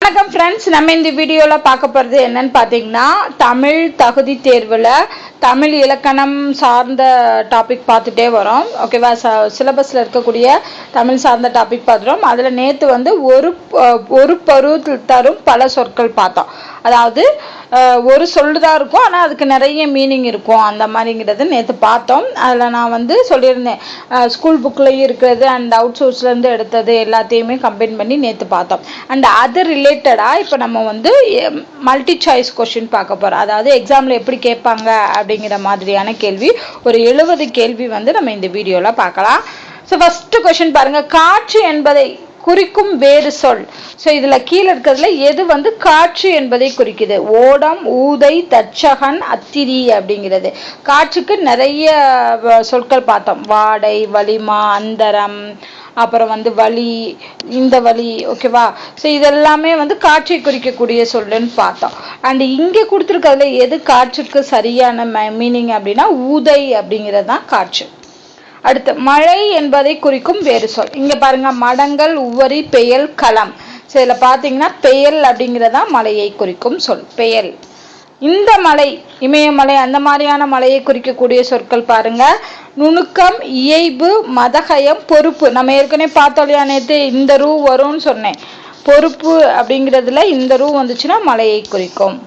வணக்கம் ஃப்ரெண்ட்ஸ், நம்ம இந்த வீடியோவில் பார்க்க போகிறது என்னன்னு பார்த்தீங்கன்னா, தமிழ் தகுதி தேர்வில் தமிழ் இலக்கணம் சார்ந்த டாபிக் பார்த்துட்டே வரோம். ஓகேவா? சிலபஸில் இருக்கக்கூடிய தமிழ் சார்ந்த டாபிக் பார்த்துட்டோம். அதில் நேற்று வந்து ஒரு பருவ தரும் பல சொற்கள் பார்த்தோம். அதாவது ஒரு சொல்லுதான் இருக்கும், ஆனால் அதுக்கு நிறைய மீனிங் இருக்கும் அந்த மாதிரிங்கிறது நேற்று பார்த்தோம். அதில் நான் வந்து சொல்லியிருந்தேன், ஸ்கூல் புக்லேயும் இருக்கிறது அண்ட் அவுட் சோர்ஸ்லேருந்து எடுத்தது எல்லாத்தையுமே கம்பைன் பண்ணி நேற்று பார்த்தோம். அண்ட் அது ரிலேட்டடாக இப்போ நம்ம வந்து மல்டி சாய்ஸ் கொஸ்டின் பார்க்க போகிறோம். அதாவது எக்ஸாமில் எப்படி கேட்பாங்க அப்படிங்கிற மாதிரியான கேள்வி, ஒரு 70 கேள்வி வந்து நம்ம இந்த வீடியோவில் பார்க்கலாம். ஸோ ஃபஸ்ட்டு கொஸ்டின் பாருங்கள், காட்சி என்பதை குறிக்கும் வேறு சொல். ஸோ இதில் கீழே இருக்கிறதுல எது வந்து காட்சி என்பதை குறிக்குது? ஓடம், ஊதை, தச்சகன், அத்திரி அப்படிங்கிறது. காட்சிக்கு நிறைய சொற்கள் பார்த்தோம். வாடை, வலிமா, அந்தரம், அப்புறம் வந்து வலி, இந்த வலி. ஓகேவா? ஸோ இதெல்லாமே வந்து காட்சியை குறிக்கக்கூடிய சொல்லுன்னு பார்த்தோம். அண்ட் இங்கே கொடுத்துருக்கிறதுல எது காட்சிக்கு சரியான மீனிங் அப்படின்னா ஊதை அப்படிங்கிறது தான் காட்சி. அடுத்து மழை என்பதை குறிக்கும் வேறு சொல். இங்க பாருங்க, மடங்கள், உவரி, பெயல், களம். ஸோ இதில் பார்த்தீங்கன்னா பெயல் அப்படிங்கிறதா மலையை குறிக்கும் சொல். பெயல். இந்த மலை, இமயமலை, அந்த மாதிரியான மலையை குறிக்கக்கூடிய சொற்கள் பாருங்க. நுணுக்கம், இயைபு, மதகயம், பொறுப்பு. நம்ம ஏற்கனவே பார்த்தோலையா நேற்று, இந்த ரூ வரும்னு சொன்னேன். பொறுப்பு அப்படிங்கிறதுல இந்த ரூ வந்துச்சுன்னா மலையை குறிக்கும்.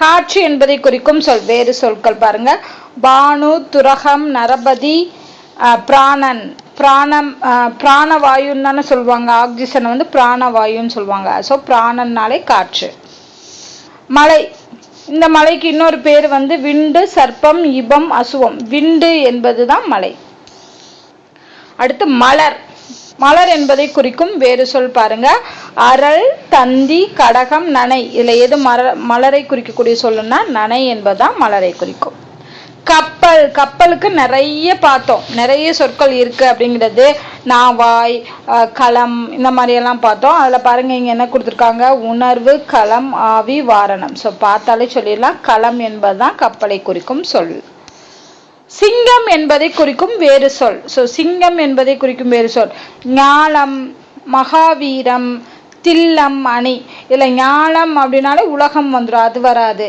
காட்சி என்பதை குறிக்கும் சொல். வேறு சொற்கள் பாருங்க. பானு, துரகம், நரபதி, பிராணன். பிராணவாயுன்னு தானே சொல்லுவாங்க. ஆக்சிஜனை வந்து பிராணவாயுன்னு சொல்லுவாங்க. ஸோ பிராணன்னாலே காற்று. மலை, இந்த மலைக்கு இன்னொரு பேர் வந்து விண்டு, சர்ப்பம், இபம், அசுவம். விண்டு என்பது தான் மலை. அடுத்து மலர். மலர் என்பதை குறிக்கும் வேறு சொல் பாருங்க. அரள், தந்தி, கடகம், நனை. இதுல எது மலரை குறிக்கக்கூடிய சொல்லுன்னா நனை என்பதுதான் மலரை குறிக்கும். கப்பல். கப்பலுக்கு நிறைய பார்த்தோம், நிறைய சொற்கள் இருக்கு அப்படிங்கிறது. நாவாய், களம், இந்த மாதிரி எல்லாம் பார்த்தோம். அதுல பாருங்க, இங்க என்ன கொடுத்துருக்காங்க? உணர்வு, களம், ஆவி, வாரணம். ஸோ பார்த்தாலே சொல்லிடலாம், களம் என்பதுதான் கப்பலை குறிக்கும் சொல். சிங்கம் என்பதை குறிக்கும் வேறு சொல். ஸோ சிங்கம் என்பதை குறிக்கும் வேறு சொல். ஞாலம், மகாவீரம், தில்லம், அணி. இல்லை ஞானம் அப்படின்னாலே உலகம் வந்துடும், அது வராது.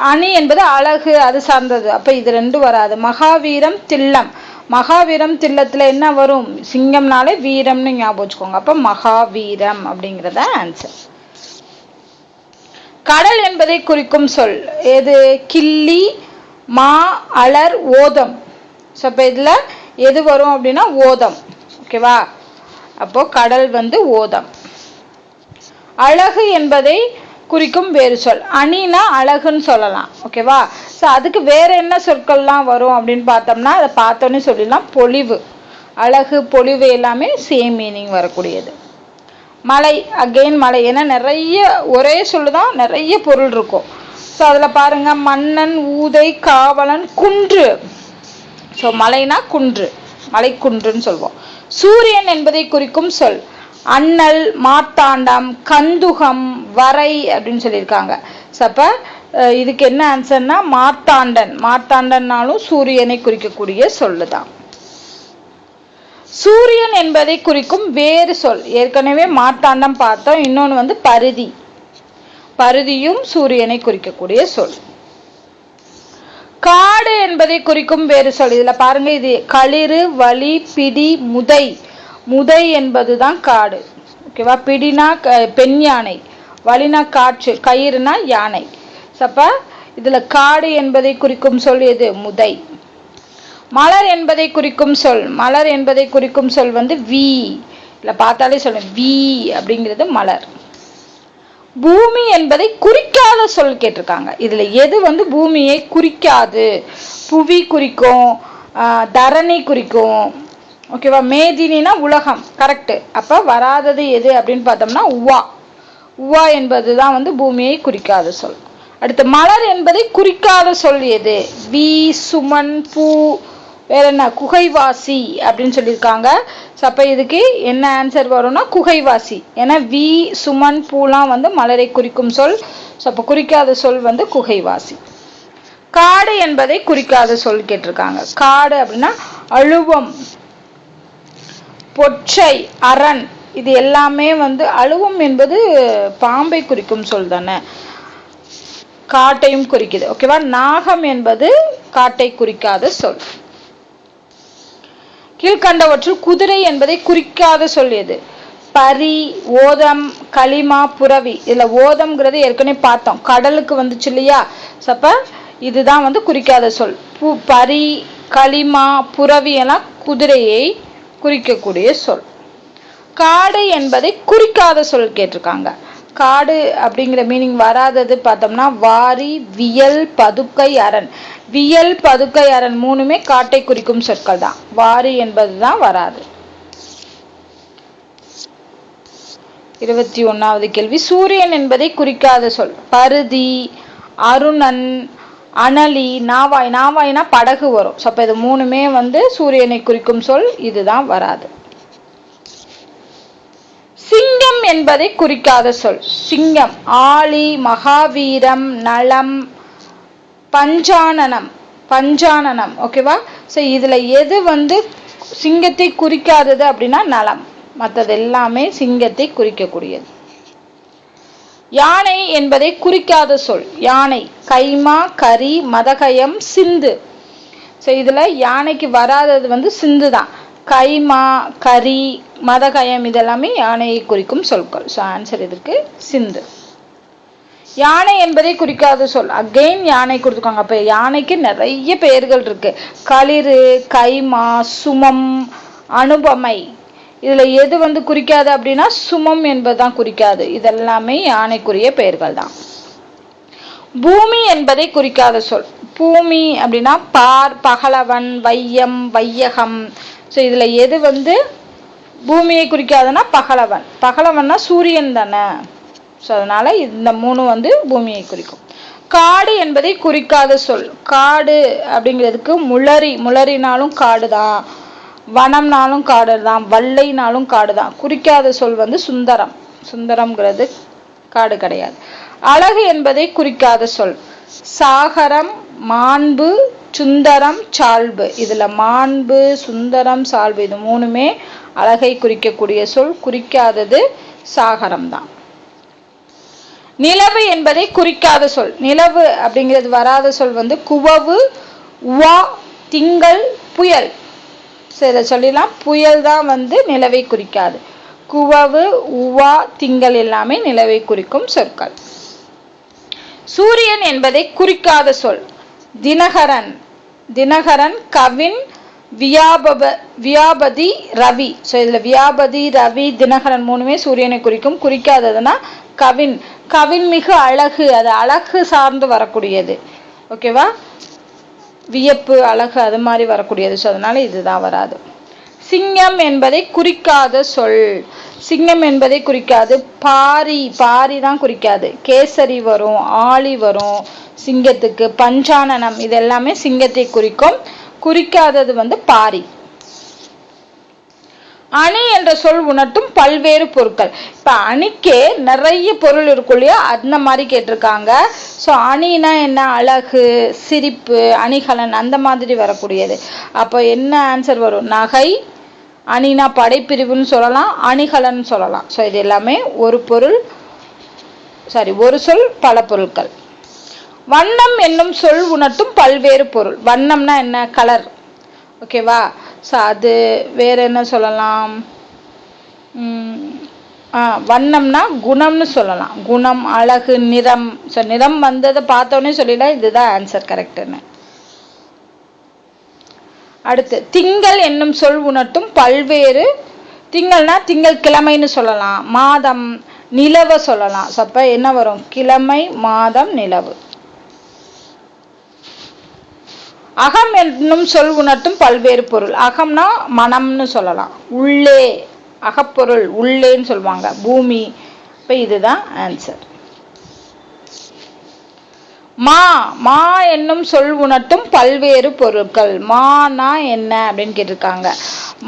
அணி என்பது அழகு, அது சார்ந்தது. அப்போ இது ரெண்டும் வராது. மகாவீரம், தில்லம். மகாவீரம், தில்லத்தில் என்ன வரும்? சிங்கம்னாலே வீரம்னு ஞாபகம் வச்சுக்கோங்க. அப்போ மகாவீரம் அப்படிங்கிறத ஆன்சர். கடல் என்பதை குறிக்கும் சொல் எது? கிள்ளி, மா, அலர், ஓதம். ஸோ இப்போ இதில் எது வரும் அப்படின்னா ஓதம். ஓகேவா? அப்போ கடல் வந்து ஓதம். அழகு என்பதை குறிக்கும் வேறு சொல். அணினா அழகுன்னு சொல்லலாம். ஓகேவா? ஸோ அதுக்கு வேற என்ன சொற்கள்லாம் வரும் அப்படின்னு பார்த்தோம்னா, அதை பார்த்தோன்னே சொல்லிடலாம். பொலிவு. அழகு, பொலிவு எல்லாமே சேம் மீனிங் வரக்கூடியது. மலை, அகெயின் மலை. ஏன்னா நிறைய ஒரே சொல்லுதான், நிறைய பொருள் இருக்கும். ஸோ அதில் பாருங்க, மன்னன், ஊதை, காவலன், குன்று. ஸோ மலைனா குன்று, மலை குன்றுன்னு சொல்வோம். சூரியன் என்பதை குறிக்கும் சொல். அண்ணல், மார்த்தாண்டம், கந்துகம், வரை அப்படின்னு சொல்லியிருக்காங்க. ஸோ அப்போ இதுக்கு என்ன ஆன்சர்னா மார்த்தாண்டன். மார்த்தாண்டன்னாலும் சூரியனை குறிக்கக்கூடிய சொல்லுதான். சூரியன் என்பதை குறிக்கும் வேறு சொல். ஏற்கனவே மார்த்தாண்டம் பார்த்தோம். இன்னொன்று வந்து பருதி. பருதியும் சூரியனை குறிக்கக்கூடிய சொல். காடு என்பதை குறிக்கும் வேறு சொல். இதுல பாருங்க, இது களிறு, வலி, பிடி, முதை. முதை என்பதுதான் காடு. ஓகேவா? பிடினா பெண் யானை, வலினா காற்று, கயிறுனா யானை. அப்ப இதுல காடு என்பதை குறிக்கும் சொல் எது? முதை. மலர் என்பதை குறிக்கும் சொல். மலர் என்பதை குறிக்கும் சொல் வந்து வி. இல்ல பார்த்தாலே சொல்ல வி அப்படிங்கிறது மலர். பூமி என்பதை குறிக்காத சொல் கேட்டிருக்காங்க. இதுல எது வந்து பூமியை குறிக்காது? புவி குறிக்கும், தரணி குறிக்கும். ஓகேவா? மேதினா உலகம். கரெக்ட். அப்ப வராதது எது அப்படின்னு பார்த்தோம்னா உவா. உவா என்பதுதான் வந்து பூமியை குறிக்காத சொல். அடுத்து மலர் என்பதை குறிக்காத சொல் எது? வி, சுமன், பூ, வேற என்ன? குகைவாசி அப்படின்னு சொல்லியிருக்காங்க. அப்ப இதுக்கு என்ன ஆன்சர் வரும்னா குகைவாசி. ஏன்னா வி, சுமன், பூலாம் வந்து மலரை குறிக்கும் சொல். அப்ப குறிக்காத சொல் வந்து குகைவாசி. காடு என்பதை குறிக்காத சொல் கேட்டிருக்காங்க. காடு அப்படின்னா அழுவம், பொற்றை, அரண். இது எல்லாமே வந்து அழுவும் என்பது பாம்பை குறிக்கும் சொல் தானே, காட்டையும் குறிக்குது. ஓகேவா. நாகம் என்பது காட்டை குறிக்காத சொல். கீழ்கண்டவற்றுள் குதிரை என்பதை குறிக்காத சொல் எது? பரி, ஓதம், களிமா, புரவி. இதுல ஓதம்ங்கிறது ஏற்கனவே பார்த்தோம், கடலுக்கு வந்துச்சு இல்லையா. அப்ப இதுதான் வந்து குறிக்காத சொல். பரி, களிமா, புரவி எல்லாம் குதிரையை குறிக்கக்கூடிய சொல். காடு என்பதை குறிக்காத சொல் கேட்டிருக்காங்க. காடு அப்படிங்கிற மீனிங் வராதது பார்த்தோம்னா வாரி, வியல், பதுக்கை, அரண். வியல், பதுக்கை, அரண் மூணுமே காட்டை குறிக்கும் சொற்கள் தான். வாரி என்பதுதான் வராது. 21வது கேள்வி. சூரியன் என்பதை குறிக்காத சொல். பருதி, அருணன், அனலி, நாவாய். நாவாய்னா படகு வரும். அப்ப இது மூணுமே வந்து சூரியனை குறிக்கும் சொல். இதுதான் வராது. சிங்கம் என்பதை குறிக்காத சொல். சிங்கம் ஆளி, மகாவீரம், நலம், பஞ்சானனம். பஞ்சானனம். ஓகேவா. சோ இதுல எது வந்து சிங்கத்தை குறிக்காதது அப்படின்னா நலம். மற்றது எல்லாமே சிங்கத்தை குறிக்கக்கூடியது. யானை என்பதை குறிக்காத சொல். யானை கைமா, கரி, மதகயம், சிந்து. சோ இதுல யானைக்கு வராதது வந்து சிந்து தான். கைமா, கரி, மதகயம் இதெல்லாமே யானையை குறிக்கும் சொற்கள். ஸோ ஆன்சர் இதற்கு சிந்து. யானை என்பதை குறிக்காத சொல். அகெயின் யானை கொடுத்துருக்காங்க. அப்ப யானைக்கு நிறைய பெயர்கள் இருக்கு. களிறு, கைமா, சுமம், அனுபமை. இதுல எது வந்து குறிக்காது அப்படின்னா சுமம் என்பதுதான் குறிக்காது. இதெல்லாமே யானைக்குரிய பெயர்கள் தான். பூமி என்பதை குறிக்காத சொல். பூமி அப்படின்னா பார், பகலவன், வையம், வையகம். ஸோ இதுல எது வந்து பூமியை குறிக்காதுன்னா பகலவன். பகலவன்னா சூரியன் தானே. ஸோ அதனால இந்த மூணு வந்து பூமியை குறிக்கும். காடு என்பதை குறிக்காத சொல். காடு அப்படிங்கிறதுக்கு முளரி. முளரினாலும் காடு தான், வனம்னாலும் காடு தான், வல்லைனாலும் காடு தான். குறிக்காத சொல் வந்து சுந்தரம். சுந்தரம்ங்கிறது காடு கிடையாது. அழகு என்பதை குறிக்காத சொல். சாகரம், மாண்பு, சுந்தரம், சால்பு. இதுல மாண்பு, சுந்தரம், சால்பு இது மூணுமே அழகை குறிக்கக்கூடிய சொல். குறிக்காதது சாகரம் தான். நிலவு என்பதை குறிக்காத சொல். நிலவு அப்படிங்கிறது வராத சொல் வந்து குவவு, உவா, திங்கள், புயல். சரி சொல்லிடலாம். புயல் தான் வந்து நிலவை குறிக்காது. குவவு, உவா, திங்கள் எல்லாமே நிலவை குறிக்கும் சொற்கள். சூரியன் என்பதை குறிக்காத சொல். தினகரன். தினகரன், கவின், வியாபதி, ரவி. ஸோ இதுல வியாபதி, ரவி, தினகரன் மூணுமே சூரியனை குறிக்கும். குறிக்காததுன்னா கவின். கவின் மிகு அழகு. அது அழகு சார்ந்து வரக்கூடியது. ஓகேவா. வியப்பு, அழகு அது மாதிரி வரக்கூடியது. ஸோ அதனால இதுதான் வராது. சிங்கம் என்பதை குறிக்காத சொல். சிங்கம் என்பதை குறிக்காது. பாரி. பாரி தான் குறிக்காது. கேசரி வரும், ஆளி வரும் சிங்கத்துக்கு. பஞ்சானனம் இது எல்லாமே சிங்கத்தை குறிக்கும். குறிக்காதது வந்து பாரி. அணி என்ற சொல் உணர்த்தும் பல்வேறு பொருட்கள். இப்ப அணிக்கே நிறைய பொருள் இருக்கும் இல்லையா, அந்த மாதிரி கேட்டிருக்காங்க. ஸோ அணினா என்ன? அழகு, சிரிப்பு, அணிகலன் அந்த மாதிரி வரக்கூடியது. அப்போ என்ன ஆன்சர் வரும்? நகை. அணினா படைப்பிரிவுன்னு சொல்லலாம், அணிகலன் சொல்லலாம். ஸோ இது எல்லாமே ஒரு பொருள், ஒரு சொல் பல பொருட்கள். வண்ணம் என்னும் சொல் உணர்த்தும் பல்வேறு பொருள். வண்ணம்னா என்ன? கலர். ஓகேவா. ஸோ அது வேற என்ன சொல்லலாம்? வண்ணம்னா குணம்னு சொல்லலாம். குணம், அழகு, நிறம். ஸோ நிறம் வந்ததை பார்த்தோன்னே சொல்லிடலாம் இதுதான் ஆன்சர் கரெக்டுன்னு. அடுத்து திங்கள் என்னும் சொல் உணர்த்தும் பல்வேறு. திங்கள்னா திங்கள் கிழமைன்னு சொல்லலாம், மாதம், நிலவை சொல்லலாம். அப்ப என்ன வரும்? கிழமை, மாதம், நிலவு. அகம் என்னும் சொல் உணர்த்தும் பல்வேறு பொருள். அகம்னா மனம்னு சொல்லலாம். உள்ளே, அகப்பொருள் உள்ளேன்னு சொல்லுவாங்க, பூமி. இப்ப இதுதான் ஆன்சர். மா. மா என்னும் சொல் உணர்த்தும் பல்வேறு பொருட்கள். மானா என்ன அப்படின்னு கேட்டிருக்காங்க.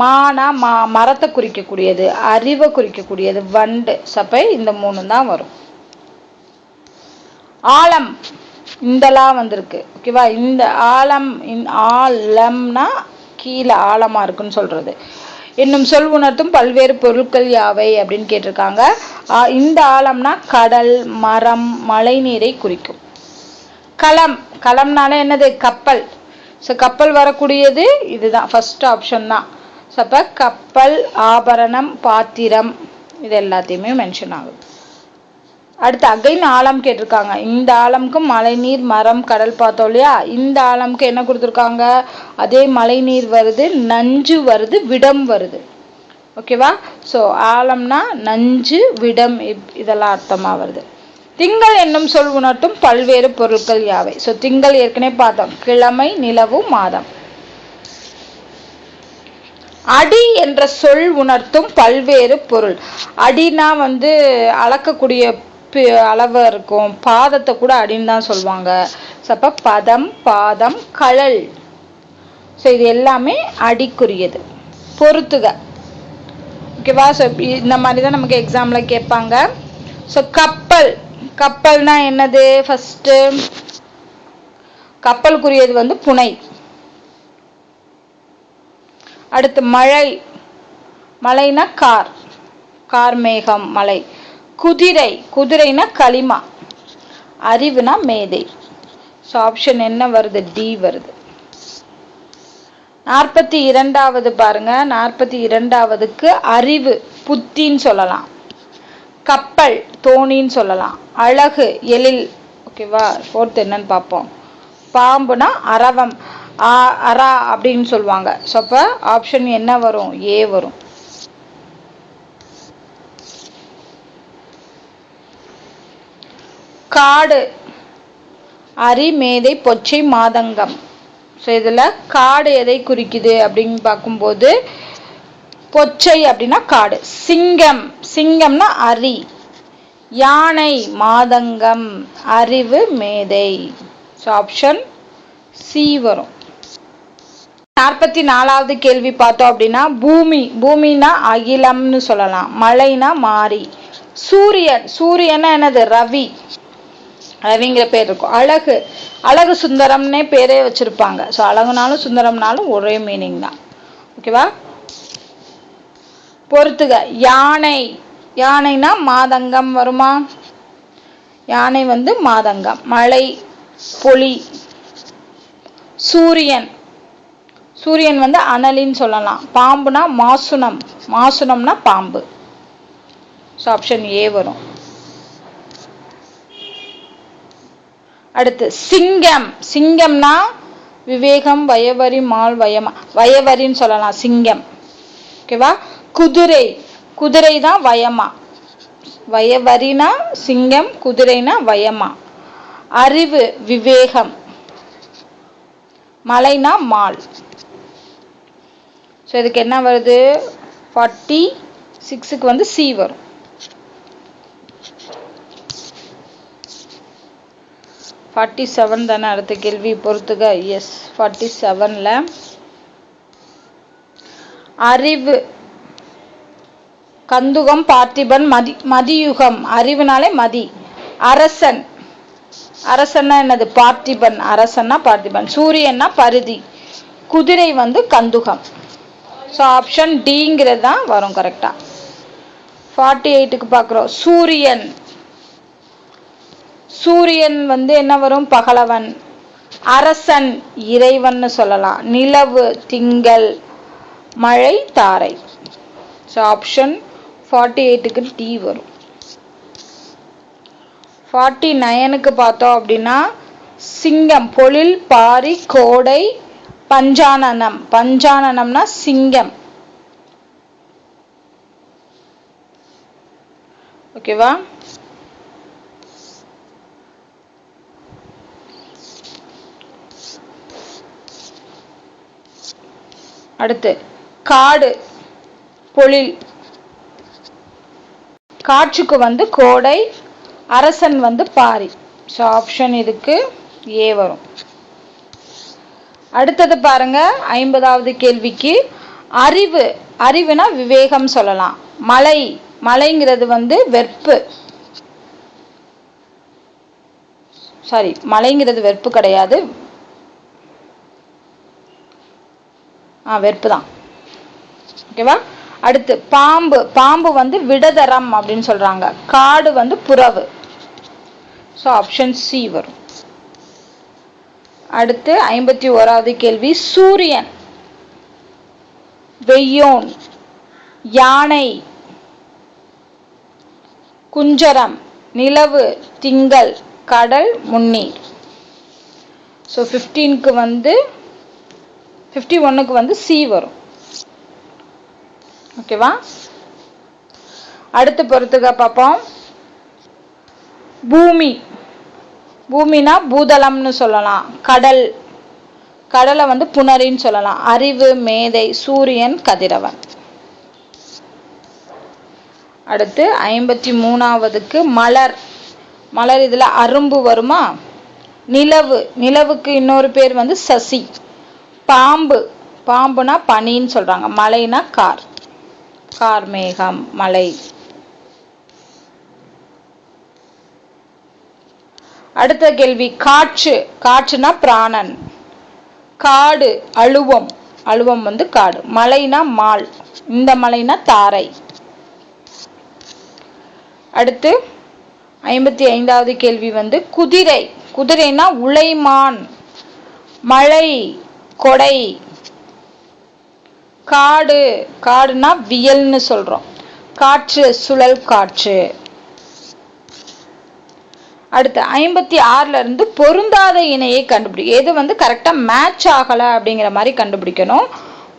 மானா மரத்தை குறிக்கக்கூடியது, அறிவை குறிக்கக்கூடியது, வண்டு. சப்ப இந்த மூணு தான் வரும். ஆலம். இந்தலாம் வந்திருக்கு. ஓகேவா. இந்த ஆலம், ஆலம்னா கீழே ஆழமா இருக்குன்னு சொல்றது. என்னும் சொல் உணர்த்தும் பல்வேறு பொருட்கள் யாவை அப்படின்னு கேட்டிருக்காங்க. இந்த ஆழம்னா கடல், மரம், மழை நீரை குறிக்கும். களம், களம்னால என்னது? கப்பல். ஸோ கப்பல் வரக்கூடியது இதுதான், ஃபர்ஸ்ட் ஆப்ஷன் தான். ஸோ அப்போ கப்பல், ஆபரணம், பாத்திரம், இது எல்லாத்தையுமே மென்ஷன் ஆகுது. அடுத்து அகைன் ஆழம் கேட்டிருக்காங்க. இந்த ஆழம்க்கு மழை நீர், மரம், கடல் பார்த்தோம் இல்லையா? இந்த ஆழம்க்கு என்ன கொடுத்துருக்காங்க? அதே மழை நீர் வருது, நஞ்சு வருது, விடம் வருது. ஓகேவா? ஸோ ஆழம்னா நஞ்சு, விடம், இதெல்லாம் அர்த்தமாக வருது. திங்கள் என்னும் சொல் உணர்த்தும் பல்வேறு பொருட்கள் யாவை? ஸோ திங்கள் ஏற்கனவே பார்த்தோம், கிழமை, நிலவு, மாதம். அடி என்ற சொல் உணர்த்தும் பல்வேறு பொருள். அடினா வந்து அளக்கக்கூடிய அளவு இருக்கும், பாதத்தை கூட அடின்னு தான் சொல்லுவாங்க. அப்ப பதம், பாதம், கழல், ஸோ இது எல்லாமே அடிக்குரியது. பொறுத்துக. ஓகேவா? ஸோ இந்த மாதிரி தான் நமக்கு எக்ஸாம்ல கேட்பாங்க. ஸோ கப்பல், கப்பல்னா என்னது? ஃபர்ஸ்ட் கப்பலுக்குரியது வந்து புனை. அடுத்து மழை, மழைனா கார், கார்மேகம், மழை. குதிரை, குதிரைனா களிமா. அறிவுனா மேதை. ஸோ ஆப்ஷன் என்ன வருது? டி வருது. 42வது பாருங்க. 42வதுக்கு அறிவு, புத்தின்னு சொல்லலாம். கப்பல், தோணின்னு சொல்லலாம். அழகு, எழில். ஓகேவா? 4th என்னன்னு பார்ப்போம். பாம்புனா அரவம், அரா அப்படின்னு சொல்லுவாங்க. ஸோ அப்போ ஆப்ஷன் என்ன வரும்? ஏ வரும். காடு, அரி, மேதை, பொச்சை, மாதங்கம். ஸோ இதில் காடு எதை குறிக்குது அப்படின்னு பார்க்கும்போது பொச்சை அப்படின்னா காடு. சிங்கம், சிங்கம்னா அரி. யானை, மாதங்கம். அறிவு, மேதை. ஸோ ஆப்ஷன் சி வரும். 44வது கேள்வி பார்த்தோம் அப்படின்னா பூமி, பூமினா அகிலம்னு சொல்லலாம். மழைனா மாறி. சூரியன், சூரியனா என்னது? ரவி, ரவிங்கிற பேர் இருக்கும். அழகு, அழகு சுந்தரம்னே பேரே வச்சிருப்பாங்க. ஸோ அழகுனாலும் சுந்தரம்னாலும் ஒரே மீனிங் தான். ஓகேவா? பொறுத்துக. யானை, யானைனா மாதங்கம் வருமா? யானை வந்து மாதங்கம். மழை, பொலி. சூரியன், சூரியன் வந்து அனலின்னு சொல்லலாம். பாம்புனா மாசுனம், மாசுனம்னா பாம்பு. ஸோ ஆப்ஷன் ஏ வரும். அடுத்து சிங்கம், சிங்கம்னா விவேகம், வயவரி, மால், வயமா, வயவரின்னு சொல்லலாம் சிங்கம். ஓகேவா? குதிரை, குதிரை தான் வயமா. வயவரினா சிங்கம், குதிரைனா வயமா. அறிவு, விவேகம். மலைனா மால். ஸோ இதுக்கு என்ன வருது? 46க்கு வந்து சி வரும். 47 தானே அடுத்த கேள்வி? பொறுத்துக. எஸ், 47ல அறிவு, கந்துகம், பார்த்திபன், மதி, மதியுகம். அறிவுனாலே மதி. அரசன், அரசன்னா என்னது? பார்த்திபன். அரசன்னா பார்த்திபன். சூரியன்னா பருதி. குதிரை வந்து கந்துகம். ஸோ ஆப்ஷன் டிங்கிறது தான் வரும் கரெக்டா. 48க்கு பார்க்குறோம். சூரியன், சூரியன் வந்து என்ன வரும்? பகலவன். அரசன், இறைவன் சொல்லலாம். நிலவு, திங்கள். மழை, தாரை. ஸோ ஆப்ஷன் 48க்கு டி வரும். 49க்கு பார்த்தோம் அப்படின்னா சிங்கம், பொழில், பாரி, கோடை, பஞ்சானனம். பஞ்சானனம்னா சிங்கம். ஓகேவா? அடுத்து காடு, பொழில். காற்றுக்கு வந்து கோடை, அரசன் வந்து பாரி. ஸோ ஆப்ஷன் இதுக்கு ஏ வரும். அடுத்தது பாருங்க 50வது கேள்விக்கு அறிவு, அறிவுனா விவேகம் சொல்லலாம். மலை, மலைங்கிறது வந்து வெறுப்பு. சாரி, மலைங்கிறது வெறுப்பு கிடையாது, வெறுப்பு தான். ஓகேவா? அடுத்து பாம்பு. பாம்பு வந்து விடதரம் அப்படின்னு சொல்றாங்க. காடு வந்து புறவு. ஸோ ஆப்ஷன் சி வரும். அடுத்து 51வது கேள்வி. சூரியன், வெய்யோன், யானை, குஞ்சரம், நிலவு, திங்கள், கடல், முன்னீர். ஸோ 51க்கு வந்து சி வரும். ஓகேவா? அடுத்து பொறுத்துக்க பார்ப்போம். பூமி. பூமினா பூதளம்னு சொல்லலாம். கடல், கடலை வந்து புணரின்னு சொல்லலாம். அறிவு, மேதை, சூரியன், கதிரவன். அடுத்து 53க்கு மலர். மலர் இதுல அரும்பு வருமா? நிலவு. நிலவுக்கு இன்னொரு பேர் வந்து சசி. பாம்பு. பாம்புனா பனின்னு சொல்றாங்க. மலைனா கார். கார் மேகம், மலை. அடுத்த கேள்வி. காற்று. காற்றுனா பிராணன். காடு, அழுவம். அழுவம் வந்து காடு. மலைனா மால். இந்த மலைனா தாரை. அடுத்து 55வது கேள்வி வந்து குதிரை. குதிரைனா உளைமான். மழை, கொடை. காடு. காடுனா வியல்னு சொல்றோம். காற்று, சுழல் காற்று. அடுத்து 56ல இருந்து பொருந்தாத இணையை கண்டுபிடி. எது வந்து கரெக்டா மேட்ச் ஆகல அப்படிங்கிற மாதிரி கண்டுபிடிக்கணும்.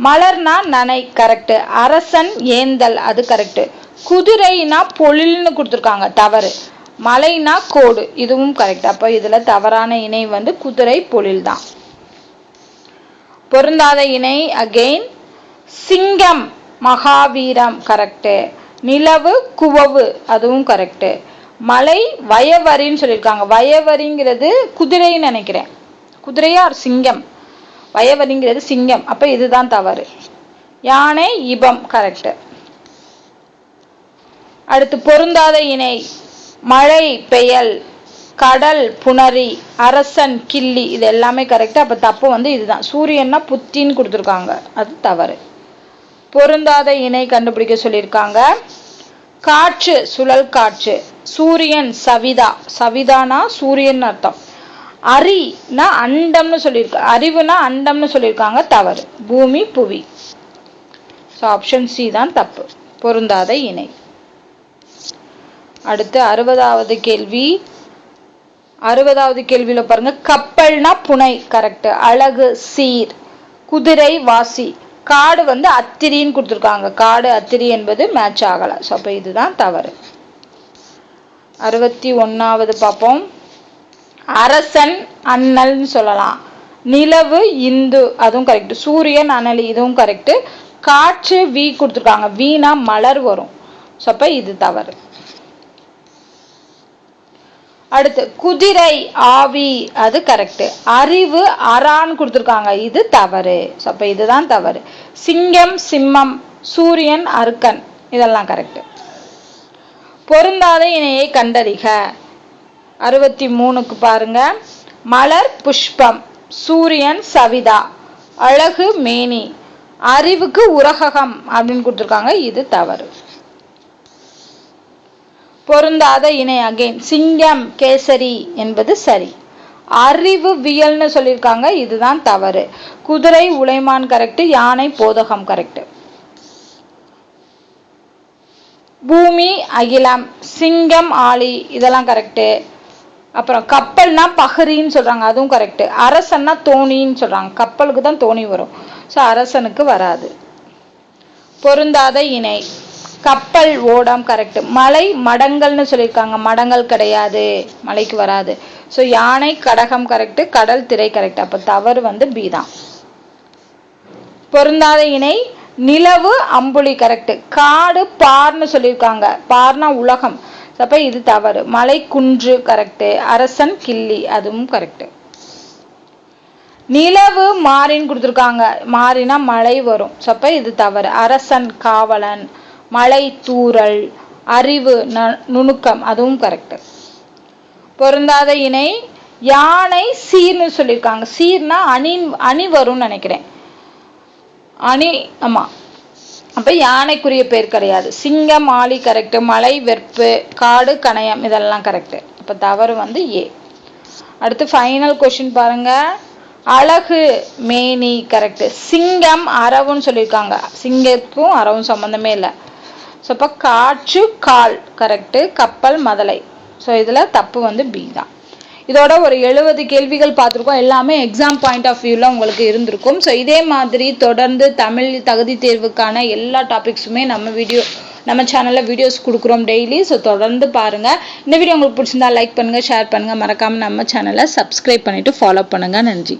மலர்னா நனை, கரெக்ட். அரசன், ஏந்தல், அது கரெக்ட். குதிரைனா பொழில்னு கொடுத்துருக்காங்க, தவறு. மலைனா கோடு, இதுவும் கரெக்ட். அப்ப இதுல தவறான இணை வந்து குதிரை, பொழில் தான். பொருந்தாத இணை அகெயின் சிங்கம், மகாவீரம், கரெக்ட். நிலவு, குவவு, அதுவும் கரெக்ட். மலை வயவரின்னு சொல்லியிருக்காங்க. வயவரிங்கிறது குதிரைன்னு நினைக்கிறேன். குதிரையா சிங்கம்? வயவரிங்கிறது சிங்கம். அப்ப இதுதான் தவறு. யானை, இபம், கரெக்ட். அடுத்து பொருந்தாத இணை மழை, பெயல், கடல், புணரி, அரசன், கிள்ளி, இது எல்லாமே கரெக்ட். அப்ப தப்பு வந்து இதுதான். சூரியன்னா புத்தின்னு கொடுத்துருக்காங்க, அது தவறு. பொருந்தாத இணை கண்டுபிடிக்க சொல்லியிருக்காங்க. காற்று, சுழல் காற்று. சூரியன், சவிதா. சவிதானா சூரியன் அர்த்தம். அரினா அண்டம்னு சொல்லியிருக்காங்க. அறிவுனா அண்டம்னு சொல்லியிருக்காங்க, தவறு. பூமி, புவி. ஸோ ஆப்ஷன் சி தான் தப்பு, பொருந்தாத இணை. அடுத்து 60வது கேள்வி. 60வது கேள்வியில பாருங்க. கப்பல்னா புனை, கரெக்ட். அழகு, சீர். குதிரை, வாசி. காடு வந்து அத்திரின்னு கொடுத்துருக்காங்க. காடு, அத்திரி என்பது மேட்ச் ஆகல. ஸோ அப்போ இதுதான் தவறு. 61வது பார்ப்போம். அரசன், அண்ணல்னு சொல்லலாம். நிலவு, இந்து, அதுவும் கரெக்ட். சூரியன், அனலி, இதுவும் கரெக்ட். காற்று, வி கொடுத்துருக்காங்க. வீணா மலர் வரும். ஸோ அப்போ இது தவறு. அடுத்து குதிரை, ஆவி, அது கரெக்ட். அறிவு, அரான் கொடுத்துருக்காங்க, இது தவறு. அப்ப இதுதான் தவறு. சிங்கம், சிம்மம், சூரியன், அருக்கன், இதெல்லாம் கரெக்ட். பொருந்தாத இணையை கண்டறிக. 63க்கு பாருங்க. மலர், புஷ்பம். சூரியன், சவிதா. அழகு, மேனி. அறிவுக்கு உரகம் அப்படின்னு கொடுத்துருக்காங்க, இது தவறு. பொருந்தாத இணை அகைன் சிங்கம், கேசரி என்பது சரி. அறிவு, வியல்னு சொல்லியிருக்காங்க, இதுதான் தவறு. குதிரை, உளைமான், கரெக்ட். யானை, போதகம், கரெக்ட். பூமி, அகிலம். சிங்கம், ஆளி, இதெல்லாம் கரெக்ட். அப்புறம் கப்பல்னா பஹரின்னு சொல்றாங்க, அதுவும் கரெக்ட். அரசன்னா தோணின்னு சொல்றாங்க, கப்பலுக்கு தான் தோணி வரும். ஸோ அரசனுக்கு வராது. பொருந்தாத இணை கப்பல், ஓடம், கரெக்ட். மலை, மடங்கள்னு சொல்லியிருக்காங்க, மடங்கள் கிடையாது, மலைக்கு வராது. ஸோ யானை, கடகம், கரெக்ட். கடல், திரை, கரெக்ட். அப்போ தவறு வந்து பி தான். பொருந்தாத இணை நிலவு, அம்புலி, கரெக்ட். காடு, பார்னு சொல்லியிருக்காங்க, பார்னா உலகம். அப்போ இது தவறு. மலை, குன்று, கரெக்ட். அரசன், கிள்ளி, அதுவும் கரெக்ட். நிலவு, மாறின்னு கொடுத்துருக்காங்க, மாறினா மழை வரும். அப்போ இது தவறு. அரசன், காவலன். மலை, தூறல். அறிவு, நுணுக்கம், அதுவும் கரெக்ட். பொருந்தாத இணை யானை, சீர்னு சொல்லியிருக்காங்க. சீர்னா அணி வரும்னு நினைக்கிறேன். அணி, ஆமா, அப்போ யானைக்குரிய பேர் கிடையாது. சிங்கம் ஆலி கரெக்டு. மலை வெற்பு. காடு கணையம் இதெல்லாம் கரெக்டு. அப்போ தவறு வந்து ஏ. அடுத்து ஃபைனல் கொஸ்டின் பாருங்க. அழகு மேனி கரெக்டு. சிங்கம் அரவுன்னு சொல்லியிருக்காங்க. சிங்கத்துக்கும் அரவும் சம்மந்தமே இல்லை. ஸோ அப்போ காற்று கால் கரெக்டு. கப்பல் மதலை. ஸோ இதில் தப்பு வந்து பி தான். இதோட ஒரு 70 கேள்விகள் பார்த்துருக்கோம். எல்லாமே எக்ஸாம் பாயிண்ட் ஆஃப் வியூவில் உங்களுக்கு இருந்திருக்கும். ஸோ இதே மாதிரி தொடர்ந்து தமிழ் தகுதி தேர்வுக்கான எல்லா டாபிக்ஸுமே நம்ம சேனலில் வீடியோஸ் கொடுக்குறோம் டெய்லி. ஸோ தொடர்ந்து பாருங்கள். இந்த வீடியோ உங்களுக்கு பிடிச்சிருந்தா லைக் பண்ணுங்கள், ஷேர் பண்ணுங்கள். மறக்காமல் நம்ம சேனலை சப்ஸ்கிரைப் பண்ணிவிட்டு ஃபாலோ பண்ணுங்கள். நன்றி.